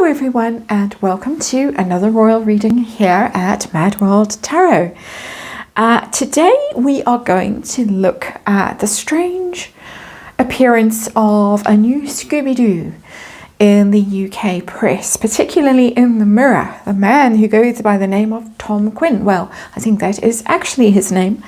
everyone, and welcome to another royal reading here at MadWorldTarot. Today we are going to look at the strange appearance of a new Scooby-Doo in the UK press, particularly in the Mirror, the man who goes by the name of Tom Quinn. Well, I think that is actually his name.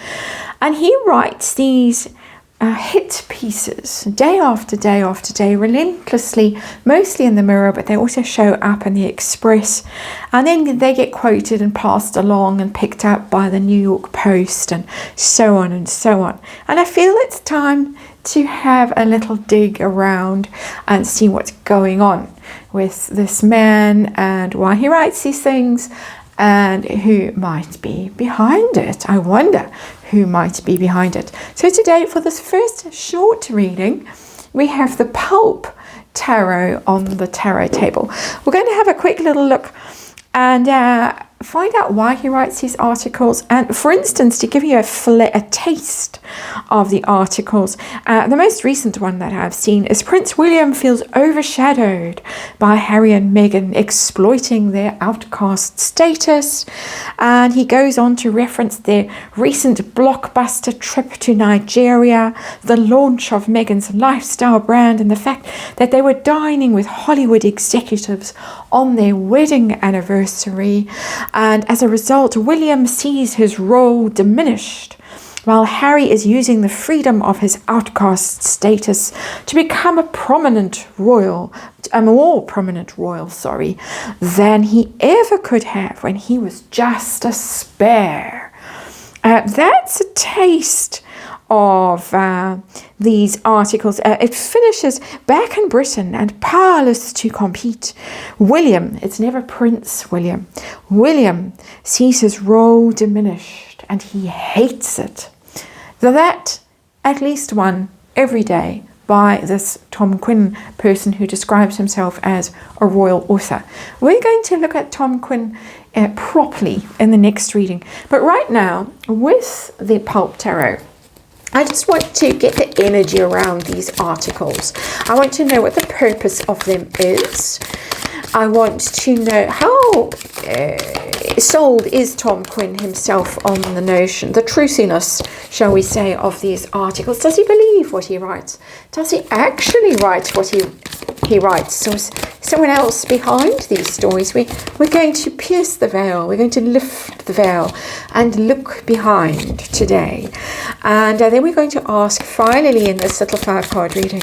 And he writes these hit pieces day after day after day, relentlessly, mostly in the Mirror, but they also show up in the Express, and then they get quoted and passed along and picked up by the New York Post and so on and so on. And I feel it's time to have a little dig around and see what's going on with this man and why he writes these things and who might be behind it. I wonder who might be behind it. So today, for this first short reading, we have the Pulp Tarot on the tarot table. We're going to have a quick little look and find out why he writes these articles, and for instance, to give you a taste of the articles, the most recent one that I've seen is Prince William feels overshadowed by Harry and Meghan exploiting their outcast status, and he goes on to reference their recent blockbuster trip to Nigeria, the launch of Meghan's lifestyle brand, and the fact that they were dining with Hollywood executives on their wedding anniversary. And as a result, William sees his role diminished, while Harry is using the freedom of his outcast status to become a more prominent royal, than he ever could have when he was just a spare. That's a taste of these articles. It finishes back in Britain and powerless to compete. William, it's never Prince William. William sees his role diminished and he hates it. That, at least one every day by this Tom Quinn person who describes himself as a royal author. We're going to look at Tom Quinn properly in the next reading. But right now, with the Pulp Tarot, I just want to get the energy around these articles. I want to know what the purpose of them is. I want to know how sold is Tom Quinn himself on the notion, the truthiness, shall we say, of these articles. Does he believe what he writes? Does he actually write what he writes? So someone else behind these stories. We're going to pierce the veil. We're going to lift the veil and look behind today. And then we're going to ask, finally, in this little 5-card reading,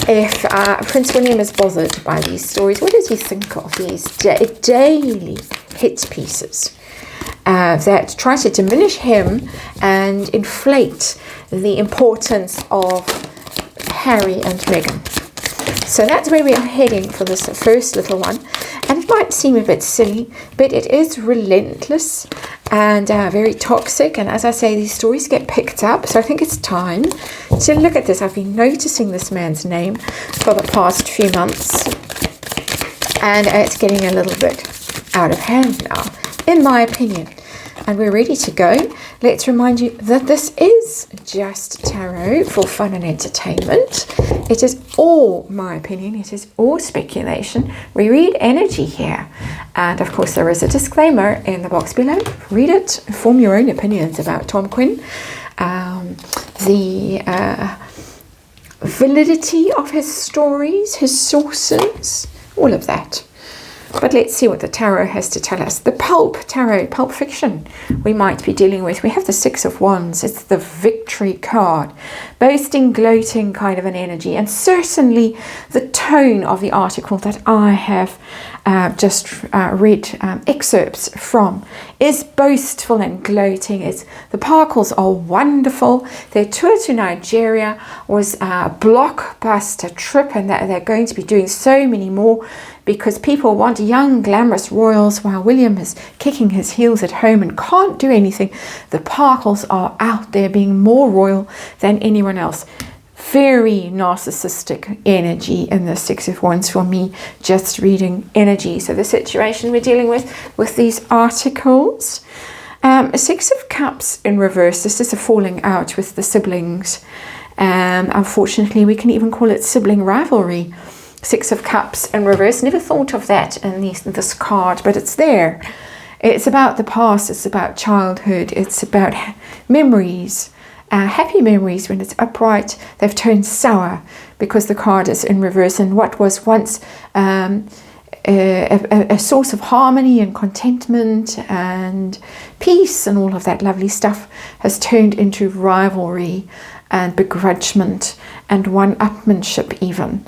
if Prince William is bothered by these stories. What does he think of these daily hit pieces that try to diminish him and inflate the importance of Harry and Meghan? So that's where we are heading for this first little one. And it might seem a bit silly, but it is relentless and very toxic. And as I say, these stories get picked up. So I think it's time to look at this. I've been noticing this man's name for the past few months. And it's getting a little bit out of hand now, in my opinion. And we're ready to go. Let's remind you that this is just tarot for fun and entertainment. It is all my opinion. It is all speculation. We read energy here. And of course, there is a disclaimer in the box below. Read it. Form your own opinions about Tom Quinn. The validity of his stories, his sources, all of that. But let's see what the tarot has to tell us. The Pulp Tarot, Pulp Fiction, we might be dealing with. We have the 6 of Wands. It's the victory card. Boasting, gloating kind of an energy. And certainly the tone of the article that I have just read excerpts from is boastful and gloating. The Parkles are wonderful. Their tour to Nigeria was a blockbuster trip, and they're going to be doing so many more because people want young, glamorous royals while William is kicking his heels at home and can't do anything. The Parkles are out there being more royal than anyone else. Very narcissistic energy in the 6 of Wands for me, just reading energy. So the situation we're dealing with these articles. 6 of Cups in reverse. This is a falling out with the siblings. Unfortunately, we can even call it sibling rivalry. Six of Cups in reverse. Never thought of that in this card, but it's there. It's about the past. It's about childhood. It's about memories, happy memories. When it's upright, they've turned sour because the card is in reverse. And what was once a source of harmony and contentment and peace and all of that lovely stuff has turned into rivalry and begrudgement and one-upmanship even.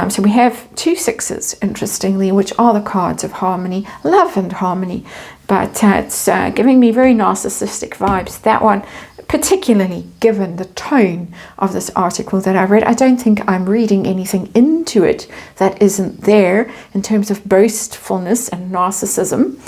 So we have 2 sixes, interestingly, which are the cards of harmony, love and harmony. But it's giving me very narcissistic vibes, that one, particularly given the tone of this article that I read. I don't think I'm reading anything into it that isn't there in terms of boastfulness and narcissism.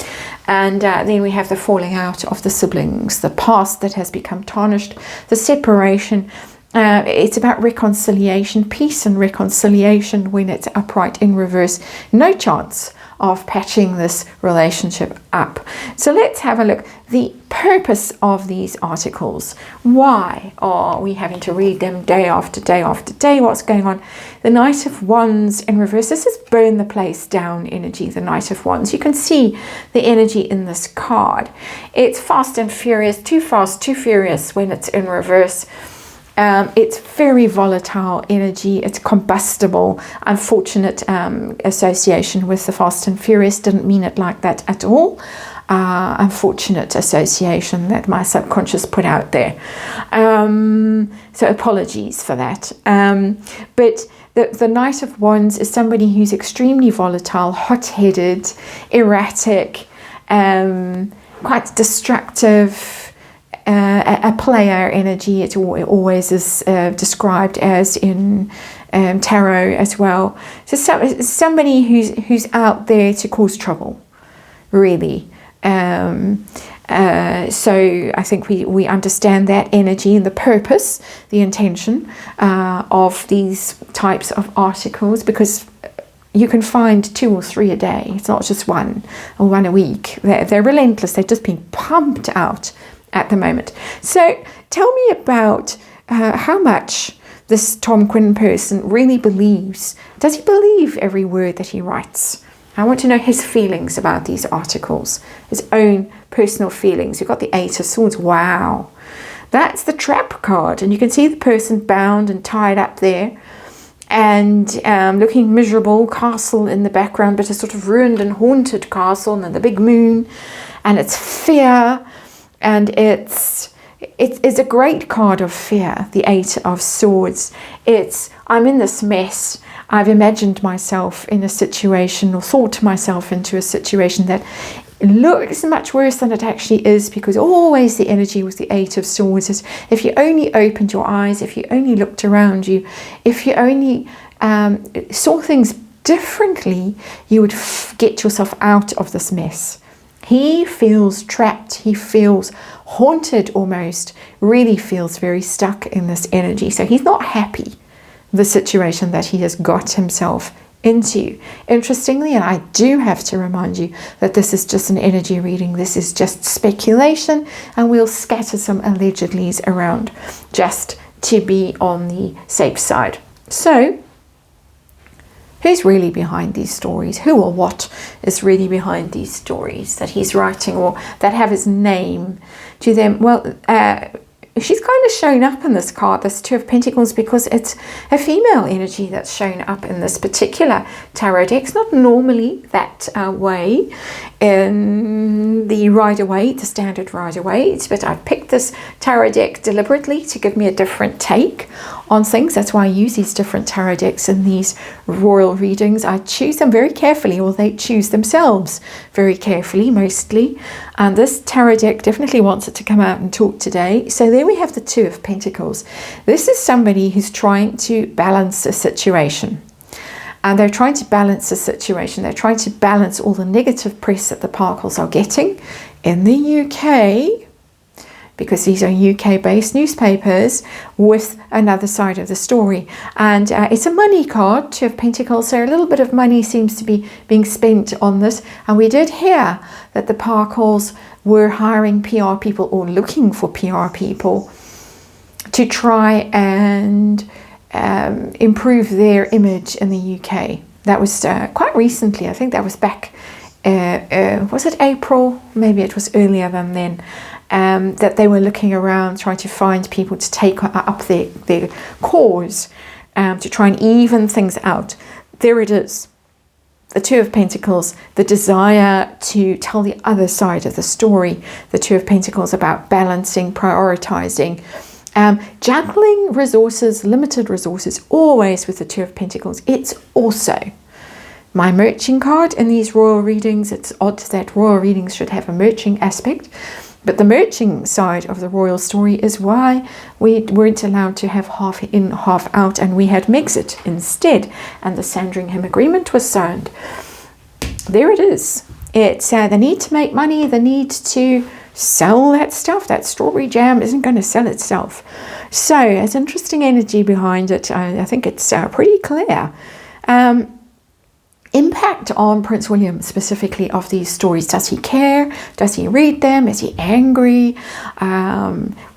And then we have the falling out of the siblings, the past that has become tarnished, the separation. It's about reconciliation, peace and reconciliation when it's upright in reverse. No chance of patching this relationship up. So let's have a look. The purpose of these articles. Why are we having to read them day after day after day? What's going on? The Knight of Wands in reverse. This is burn the place down energy, the Knight of Wands. You can see the energy in this card. It's fast and furious, too fast, too furious when it's in reverse. It's very volatile energy. It's combustible. Unfortunate association with the Fast and Furious. Didn't mean it like that at all. Unfortunate association that my subconscious put out there. So apologies for that. But the Knight of Wands is somebody who's extremely volatile, hot-headed, erratic, quite destructive, a player energy. It always is described as in tarot as well. So somebody who's out there to cause trouble, really. So I think we understand that energy and the purpose, the intention of these types of articles, because you can find 2 or 3 a day. It's not just one or one a week. They're relentless. They're just being pumped out at the moment. So tell me about how much this Tom Quinn person really believes. Does he believe every word that he writes? I want to know his feelings about these articles, his own personal feelings. You've got the 8 of Swords. Wow. That's the trap card. And you can see the person bound and tied up there and looking miserable, castle in the background, but a sort of ruined and haunted castle, and the big moon, and it's fear. And it's a great card of fear, the 8 of Swords. I'm in this mess. I've imagined myself in a situation, or thought myself into a situation that looks much worse than it actually is, because always the energy with the 8 of Swords is, if you only opened your eyes, if you only looked around you, if you only saw things differently, you would get yourself out of this mess. He feels trapped. He feels haunted almost, really feels very stuck in this energy. So he's not happy with the situation that he has got himself into. Interestingly, and I do have to remind you that this is just an energy reading. This is just speculation, and we'll scatter some allegedlys around just to be on the safe side. So who's really behind these stories? Who or what is really behind these stories that he's writing, or that have his name to them? Well, she's kind of shown up in this card, this 2 of Pentacles, because it's a female energy that's shown up in this particular tarot deck. It's not normally that way in the Rider-Waite, the standard Rider-Waite, but I've picked this tarot deck deliberately to give me a different take on things. That's why I use these different tarot decks in these royal readings. I choose them very carefully, or they choose themselves very carefully, mostly. And this tarot deck definitely wants it to come out and talk today. So there we have the 2 of Pentacles. This is somebody who's trying to balance a situation. And they're trying to balance the situation. They're trying to balance all the negative press that the Parkles are getting in the UK, because these are UK-based newspapers, with another side of the story. And it's a money card, 2 of Pentacles, so a little bit of money seems to be being spent on this. And we did hear that the Parkles were hiring PR people, or looking for PR people, to try and improve their image in the UK. That was quite recently. I think that was back, was it April? Maybe it was earlier than then. That they were looking around trying to find people to take up their cause, to try and even things out. There it is. The Two of Pentacles, the desire to tell the other side of the story. The Two of Pentacles about balancing, prioritizing, juggling resources, limited resources, always with the Two of Pentacles. It's also my merging card in these royal readings. It's odd that royal readings should have a merging aspect, but the merging side of the royal story is why we weren't allowed to have half in, half out, and we had Megxit instead, and the Sandringham Agreement was signed. There it is. It's the need to make money, the need to sell that stuff. That strawberry jam isn't going to sell itself. So it's interesting energy behind it. I think it's pretty clear. Impact on Prince William specifically of these stories. Does he care? Does he read them? Is he angry?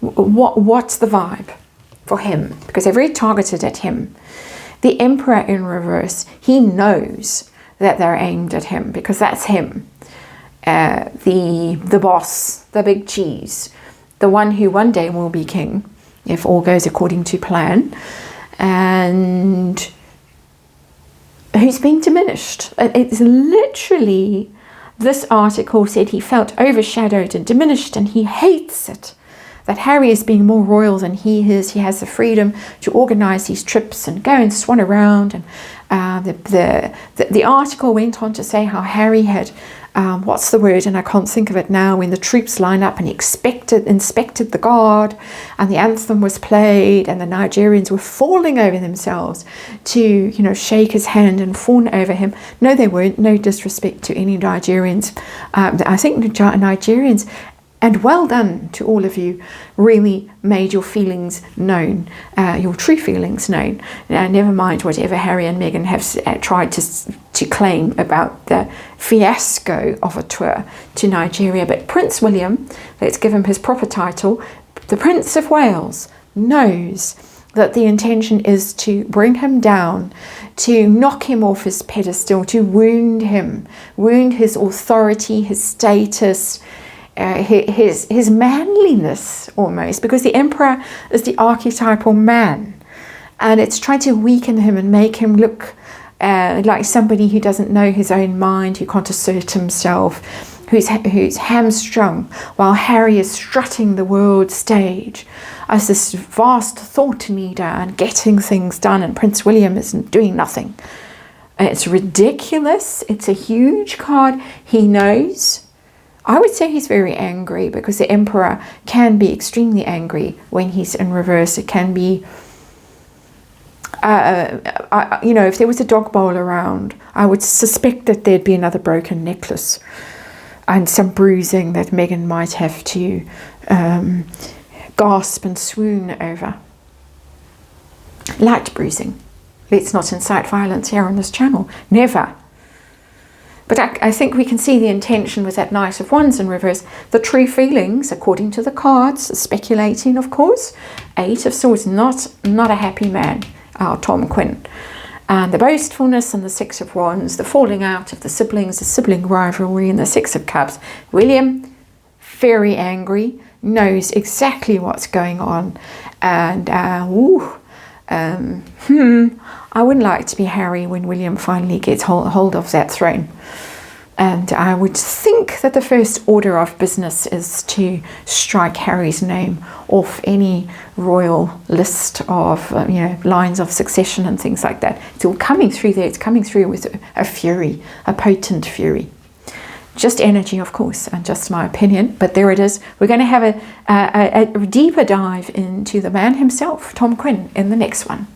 What's the vibe for him? Because they're very targeted at him. The Emperor in reverse, he knows that they're aimed at him because that's him. The boss, the big cheese, the one who one day will be king if all goes according to plan, and who's being diminished. It's literally, this article said he felt overshadowed and diminished, and he hates it that Harry is being more royal than he is. He has the freedom to organize these trips and go and swan around. And the article went on to say how Harry had what's the word, and I can't think of it now, when the troops line up and he inspected the guard, and the anthem was played, and the Nigerians were falling over themselves to, shake his hand and fawn over him. No, they weren't. No disrespect to any Nigerians. I think Nigerians, and well done to all of you, really made your feelings known, your true feelings known. Never mind whatever Harry and Meghan have tried to claim about the fiasco of a tour to Nigeria. But Prince William, let's give him his proper title, the Prince of Wales, knows that the intention is to bring him down, to knock him off his pedestal, to wound him, wound his authority, his status, his manliness almost, because the Emperor is the archetypal man, and it's trying to weaken him and make him look like somebody who doesn't know his own mind, who can't assert himself, who's hamstrung, while Harry is strutting the world stage as this vast thought leader and getting things done, and Prince William isn't doing nothing. It's ridiculous. It's a huge card. He knows. I would say he's very angry, because the Emperor can be extremely angry when he's in reverse. It can be, if there was a dog bowl around, I would suspect that there'd be another broken necklace and some bruising that Meghan might have to gasp and swoon over. Light bruising. Let's not incite violence here on this channel. Never. But I think we can see the intention with that Knight of Wands in reverse. The true feelings, according to the cards, speculating, of course. Eight of Swords, not a happy man, our Tom Quinn. And the boastfulness and the Six of Wands, the falling out of the siblings, the sibling rivalry, and the Six of Cups. William, very angry, knows exactly what's going on. And, I wouldn't like to be Harry when William finally gets hold of that throne. And I would think that the first order of business is to strike Harry's name off any royal list of lines of succession and things like that. It's all coming through there. It's coming through with a fury, a potent fury. Just energy, of course, and just my opinion, but there it is. We're going to have a deeper dive into the man himself, Tom Quinn, in the next one.